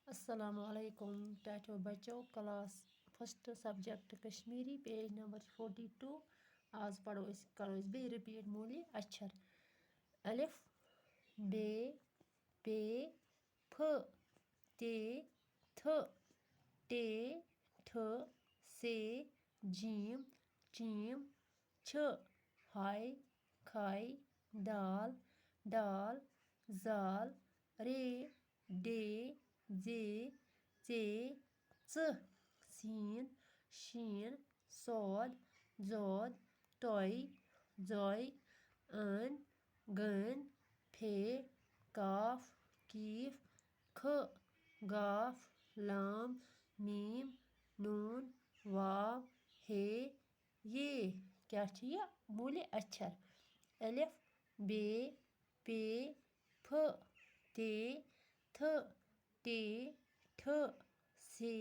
अस्सलामुअलैकुम टाटो बच्चों, class first subject Kashmiri, page number 42। आज करो बे रिपीट मूल्य अक्षर। अलिफ, बे, पे, फ, ते, थ, टे, ठ, से, जीम, चीम, छ, हाय, खाय, दाल, डाल, जाल, रे, डे, जे, चे, च, सीन, शीन, सौद, जौद, टॉय, जॉय, अन, गन, फे, काफ, कीफ, ख, गाफ, लाम, मीम, नून, वाव, हे, ये। क्या चाहिए मूल्य अक्षर। अलिफ, बे, पे, फ, ते, थ, टे, ठ, से,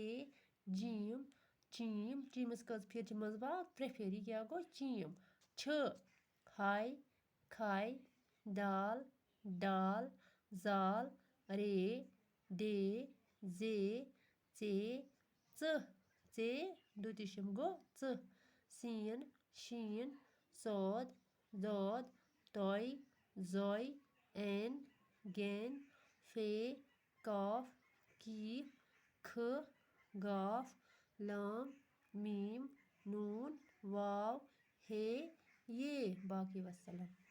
जीम, चीम, चीमस कज फिर मजबाग 3 फेर क्या गो चीम, छ, हाय, खाय, दाल, डाल, जाल, रे, डे, जे, चे, च, चे, दुतिशम गो च, सीन, शीन, सौद, दौद, टॉय, जॉय, एन, गैन, फे, काफ, कीफ, ख, गाफ, लाम, मीम, नून, वाव, हे, ये। बाकी वस्सलाम।